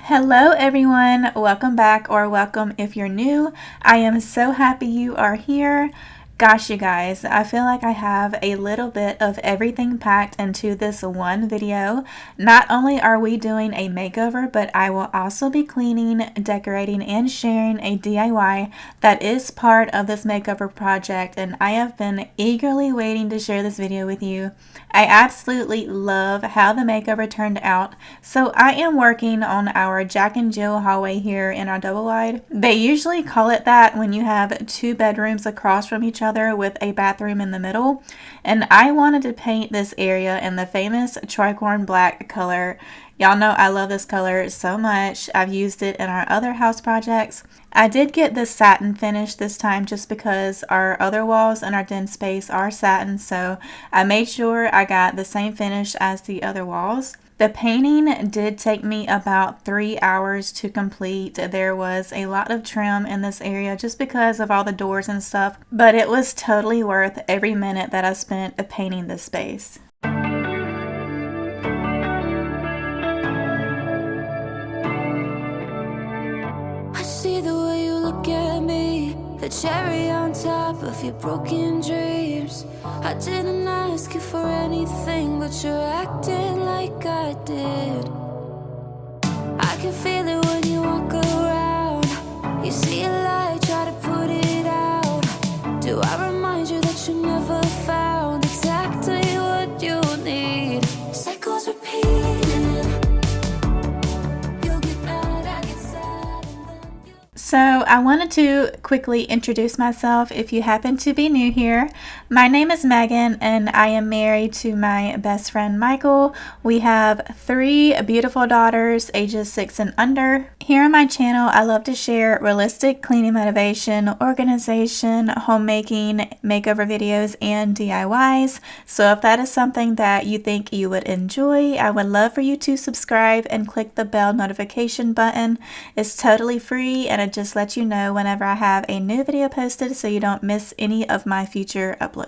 Hello everyone, welcome back or welcome if you're new. I am so happy you are here. Gosh, you guys, I feel like I have a little bit of everything packed into this one video. Not only are we doing a makeover, but I will also be cleaning, decorating, and sharing a DIY that is part of this makeover project, and I have been eagerly waiting to share this video with you. I absolutely love how the makeover turned out, so I am working on our Jack and Jill hallway here in our double wide. They usually call it that when you have two bedrooms across from each other with a bathroom in the middle, and I wanted to paint this area in the famous tricorn black color. Y'all know I love this color so much. I've used it in our other house projects. I did get this satin finish this time just because our other walls in our den space are satin, so I made sure I got the same finish as the other walls. The painting did take me about 3 hours to complete. There was a lot of trim in this area just because of all the doors and stuff, but it was totally worth every minute that I spent painting this space. The cherry on top of your broken dreams. I didn't ask you for anything, but you're acting like I did. I can feel it when you walk around. You see a light, try to put it out. Do I remind you that you never found exactly what you need? Cycles repeating. You'll get mad, I get sad, and then you... So I wanted to quickly introduce myself if you happen to be new here. My name is Megan and I am married to my best friend Michael. We have 3 beautiful daughters ages 6 and under. Here on my channel I love to share realistic cleaning motivation, organization, homemaking, makeover videos, and DIYs. So if that is something that you think you would enjoy, I would love for you to subscribe and click the bell notification button. It's totally free and it just lets you know whenever I have a new video posted so you don't miss any of my future uploads.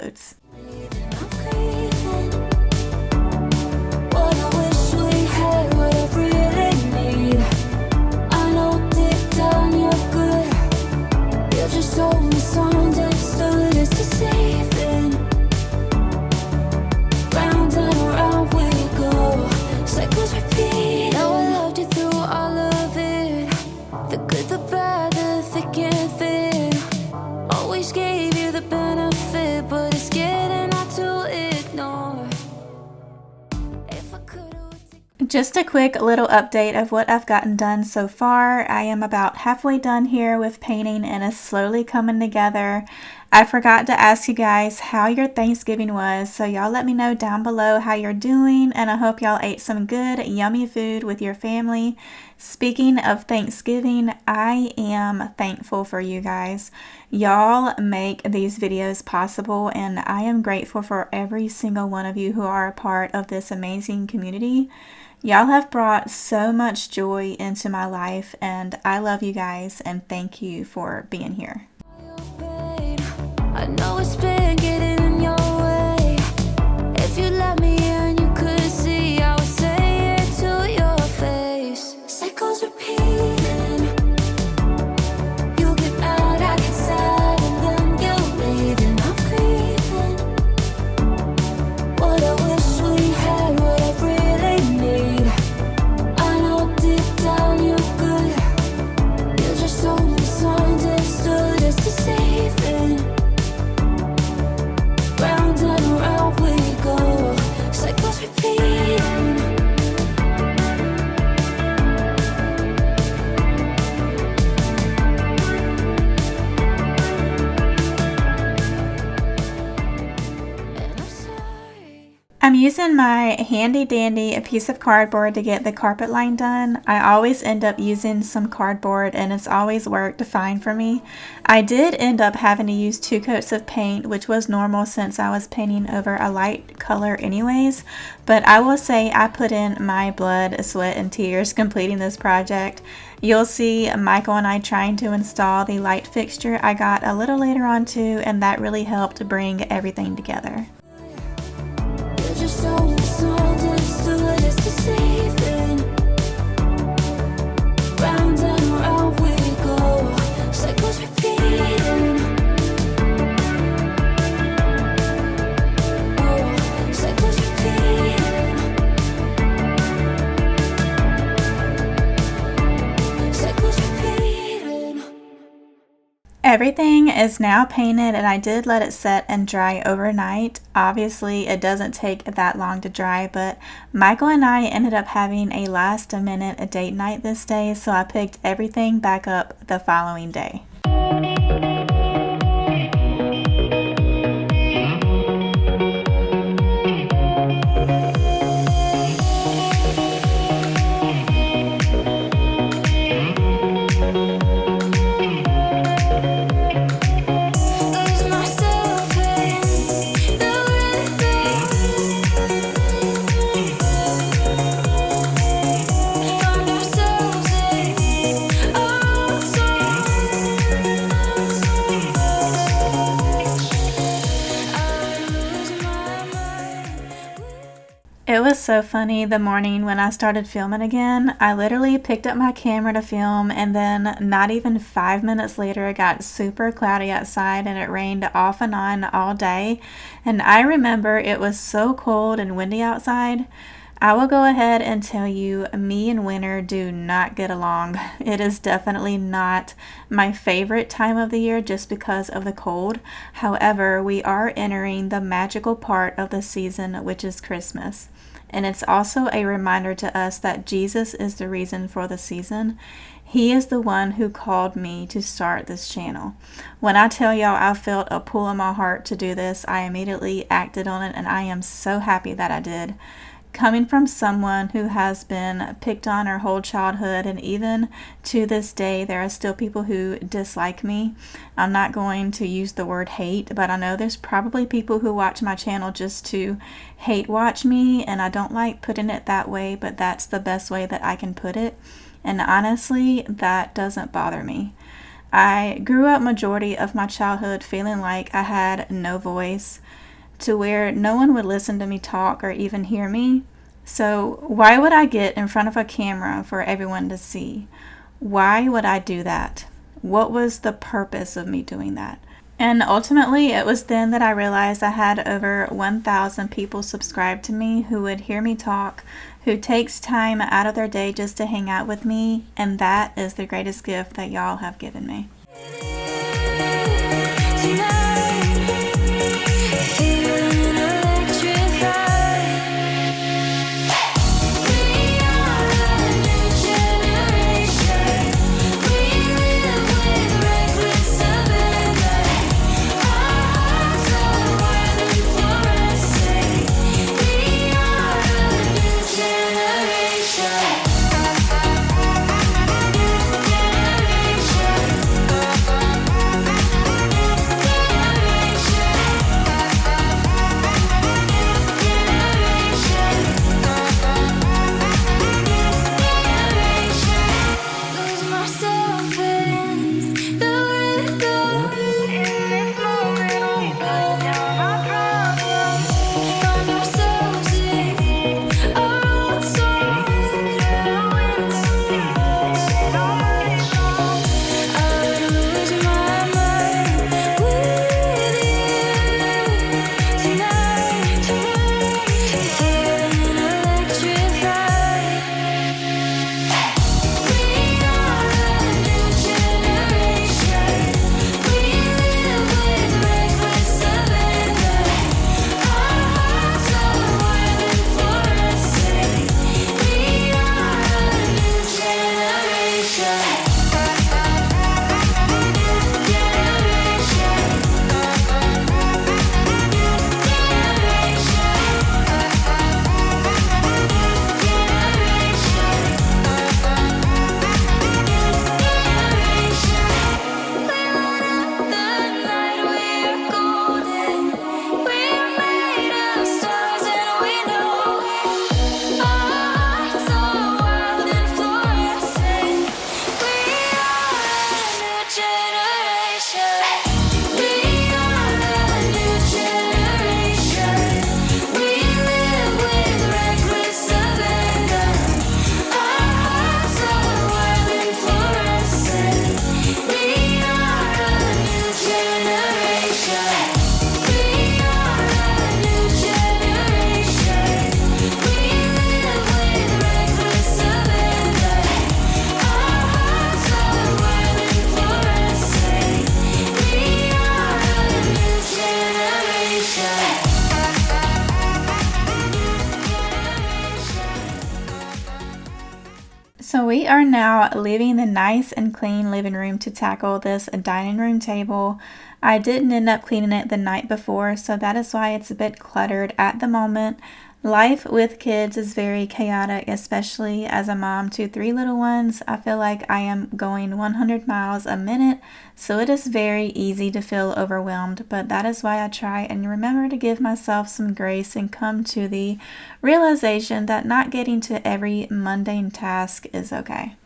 Just a quick little update of what I've gotten done so far. I am about halfway done here with painting and it's slowly coming together. I forgot to ask you guys how your Thanksgiving was, so y'all let me know down below how you're doing, and I hope y'all ate some good, yummy food with your family. Speaking of Thanksgiving, I am thankful for you guys. Y'all make these videos possible, and I am grateful for every single one of you who are a part of this amazing community. Y'all have brought so much joy into my life, and I love you guys, and thank you for being here. I know it's been getting in your way. If you let me in, you could see I would say it to your face. Cycles repeating. You get mad, I get sad, and then you leave, and I'm grieving. What I wish we had, what I really need. I know deep down you're good. You're just so misunderstood. It's deceiving. Round and around we go, cycles repeating. And I'm sorry. I'm using my handy dandy piece of cardboard to get the carpet line done. I always end up using some cardboard and it's always worked fine for me. I did end up having to use 2 coats of paint, which was normal since I was painting over a light color anyways, but I will say I put in my blood, sweat, and tears completing this project. You'll see Michael and I trying to install the light fixture I got a little later on too, and that really helped bring everything together. Just so misunderstood, it's deceiving. Everything is now painted, and I did let it set and dry overnight. Obviously, it doesn't take that long to dry, but Michael and I ended up having a last-minute date night this day, so I picked everything back up the following day. It was so funny the morning when I started filming again. I literally picked up my camera to film, and then not even 5 minutes later it got super cloudy outside and it rained off and on all day. And I remember it was so cold and windy outside. I will go ahead and tell you, me and winter do not get along. It is definitely not my favorite time of the year just because of the cold. However, we are entering the magical part of the season, which is Christmas. And it's also a reminder to us that Jesus is the reason for the season. He is the one who called me to start this channel. When I tell y'all I felt a pull in my heart to do this, I immediately acted on it, and I am so happy that I did. Coming from someone who has been picked on her whole childhood, and even to this day there are still people who dislike me. I'm not going to use the word hate, but I know there's probably people who watch my channel just to hate watch me, and I don't like putting it that way, but that's the best way that I can put it. And honestly, that doesn't bother me. I grew up majority of my childhood feeling like I had no voice, to where no one would listen to me talk or even hear me. So why would I get in front of a camera for everyone to see? Why would I do that? What was the purpose of me doing that? And ultimately, it was then that I realized I had over 1,000 people subscribed to me who would hear me talk, who takes time out of their day just to hang out with me, and that is the greatest gift that y'all have given me. So we are now leaving the nice and clean living room to tackle this dining room table. I didn't end up cleaning it the night before, so that is why it's a bit cluttered at the moment. Life with kids is very chaotic, especially as a mom to 3 little ones. I feel like I am going 100 miles a minute, so it is very easy to feel overwhelmed, but that is why I try and remember to give myself some grace and come to the realization that not getting to every mundane task is okay.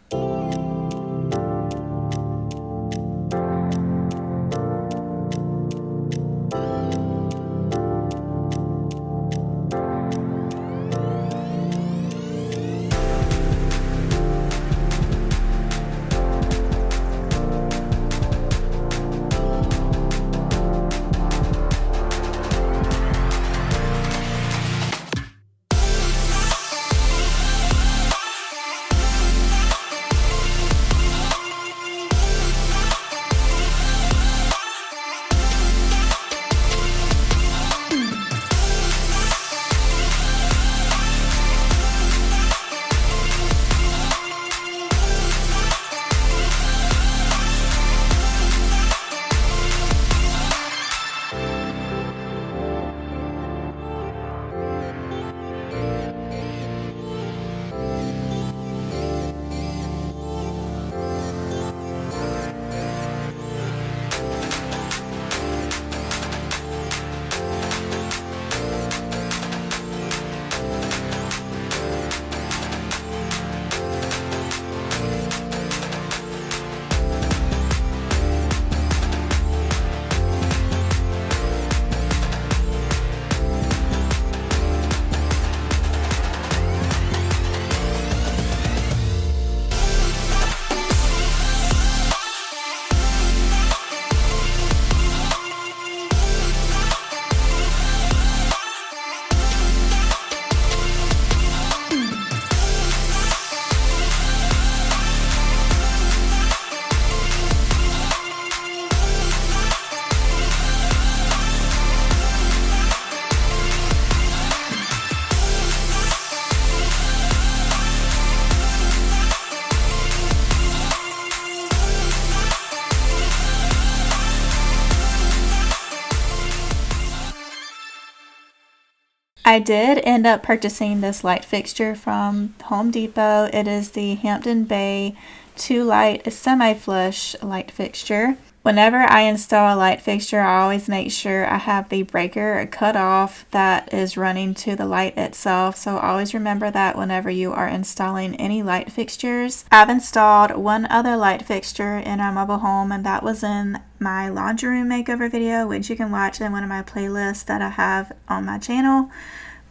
I did end up purchasing this light fixture from Home Depot. It is the Hampton Bay 2-light semi-flush light fixture. Whenever I install a light fixture, I always make sure I have the breaker cut off that is running to the light itself. So always remember that whenever you are installing any light fixtures. I've installed one other light fixture in our mobile home, and that was in my laundry room makeover video, which you can watch in one of my playlists that I have on my channel.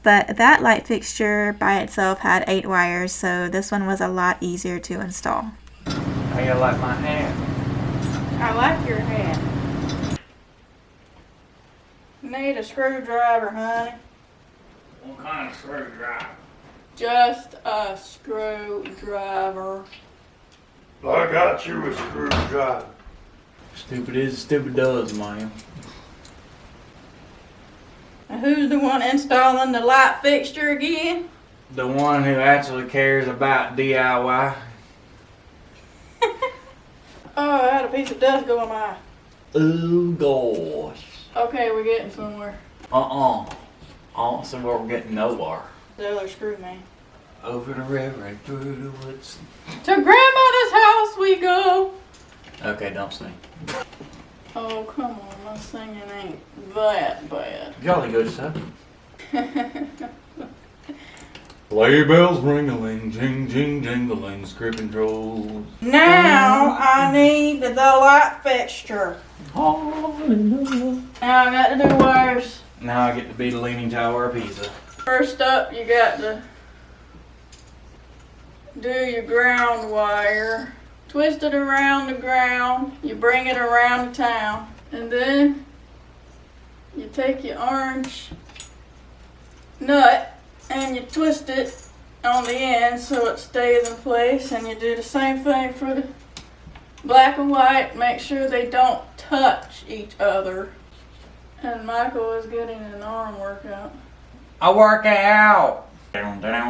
But that light fixture by itself had 8 wires, so this one was a lot easier to install. How you like my hat? I like your hat. Need a screwdriver, honey. What kind of screwdriver? Just a screwdriver. I got you a screwdriver. Stupid is, stupid does, man. Who's the one installing the light fixture again? The one who actually cares about DIY. Oh, I had a piece of dust go in my eye. Oh gosh. Okay, we're getting somewhere. I don't see where we're getting nowhere. The other screw, man. Over the river and through the woods. To grandmother's house we go. Okay, don't sing. Oh, come on, my singing ain't that bad. Jolly good stuff. Sleigh bells ring-a-ling, jing-jing, jingling, script controls. Now I need the light fixture. Hallelujah. Now I got to do wires. Now I get to be the Leaning Tower of Pisa. First up, you got to do your ground wire. Twist it around the ground. You bring it around the town. And then you take your orange nut and you twist it on the end so it stays in place, and you do the same thing for the black and white. Make sure they don't touch each other. And Michael is getting an arm workout. I work out. Another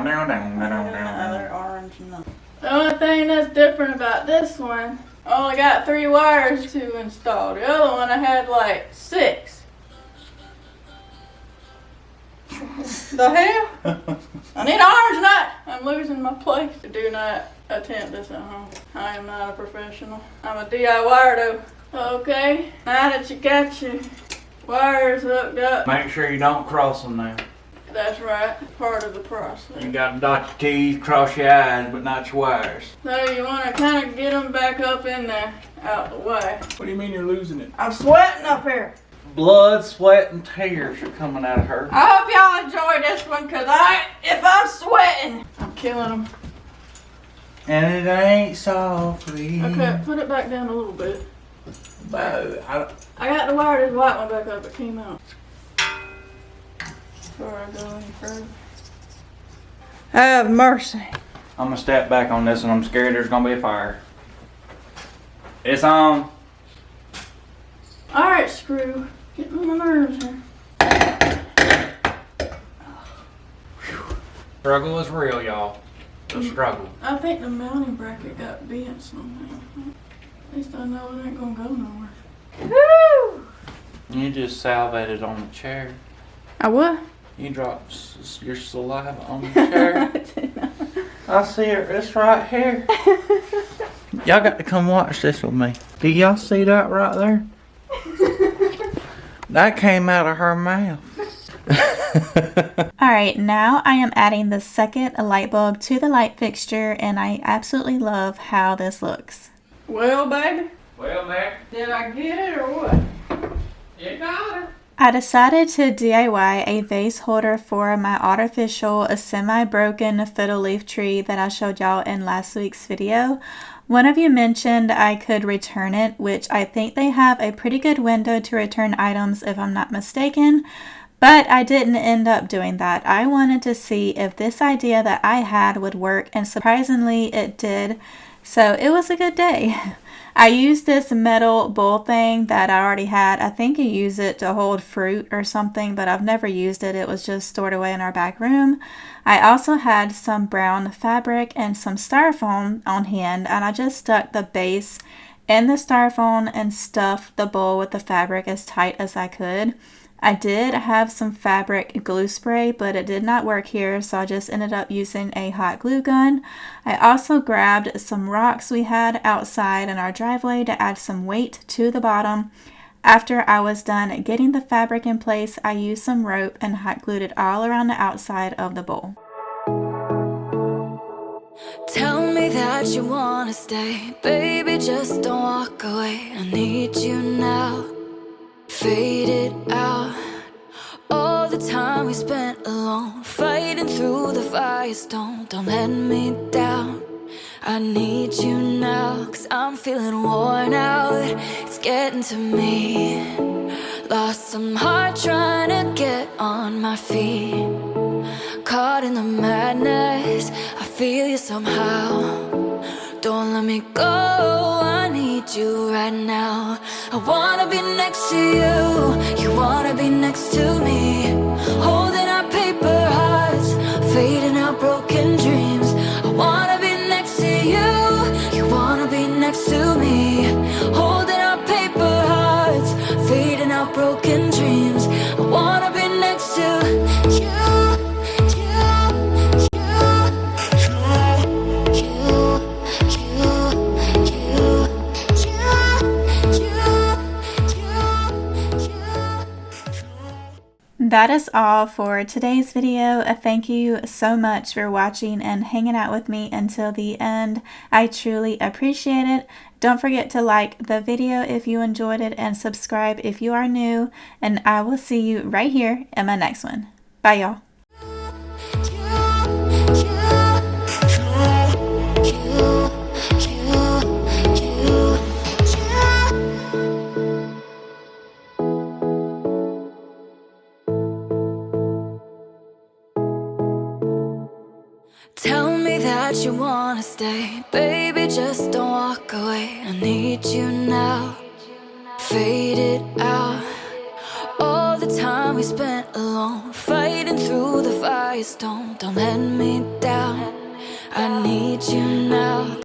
orange nut. The only thing that's different about this one, I only got 3 wires to install. The other one I had like 6. The hell? I need an orange nut. I'm losing my place. Do not attempt this at home. I am not a professional. I'm a DIYer though. Okay, now that you got your wires hooked up. Make sure you don't cross them now. That's right, part of the process. You got to dot your T's, cross your I's, but not your wires. So you want to kind of get them back up in there, out the way. What do you mean you're losing it? I'm sweating up here. Blood, sweat, and tears are coming out of her. I hope y'all enjoy this one, cause if I'm sweating, I'm killing them. And it ain't softly. Okay, put it back down a little bit. But I got to wire this white one back up. It came out. Before I go any further. Have mercy. I'm gonna step back on this and I'm scared there's gonna be a fire. It's on. Alright, screw. Getting on my nerves here. Struggle is real, y'all. The struggle. I think the mounting bracket got bent somehow. At least I know it ain't gonna go nowhere. Woo! You just salivated on the chair. I what? You dropped your saliva on the chair. I see it. It's right here. Y'all got to come watch this with me. Do y'all see that right there? That came out of her mouth. Alright, now I am adding the second light bulb to the light fixture, and I absolutely love how this looks. Well, baby, Well, Nick, did I get it or what? you got it. I decided to DIY a vase holder for my artificial semi-broken fiddle leaf tree that I showed y'all in last week's video. One of you mentioned I could return it, which I think they have a pretty good window to return items if I'm not mistaken, but I didn't end up doing that. I wanted to see if this idea that I had would work, and surprisingly it did, so it was a good day. I used this metal bowl thing that I already had. I think you use it to hold fruit or something, but I've never used it. It was just stored away in our back room. I also had some brown fabric and some styrofoam on hand, and I just stuck the base in the styrofoam and stuffed the bowl with the fabric as tight as I could. I did have some fabric glue spray, but it did not work here, so I just ended up using a hot glue gun. I also grabbed some rocks we had outside in our driveway to add some weight to the bottom. After I was done getting the fabric in place, I used some rope and hot glued it all around the outside of the bowl. Tell me that you wanna stay, baby, just don't walk away. I need you now. Fade it out. All the time we spent alone, fighting through the firestorm. Don't let me down. I need you now, 'cause I'm feeling worn out. It's getting to me. Lost some heart trying to get on my feet. Caught in the madness, I feel you somehow. Don't let me go, I need you right now. I wanna be next to you, you wanna be next to me. Holding our paper hearts, fading out broken dreams. I wanna be next to you, you wanna be next to me. Holding our paper hearts, fading out broken dreams. I wanna be next to you. That is all for today's video. Thank you so much for watching and hanging out with me until the end. I truly appreciate it. Don't forget to like the video if you enjoyed it and subscribe if you are new. And I will see you right here in my next one. Bye, y'all. Tell me that you wanna stay, baby, just don't walk away. I need you now. Fade it out. All the time we spent alone, fighting through the firestorm. Don't let me down. I need you now.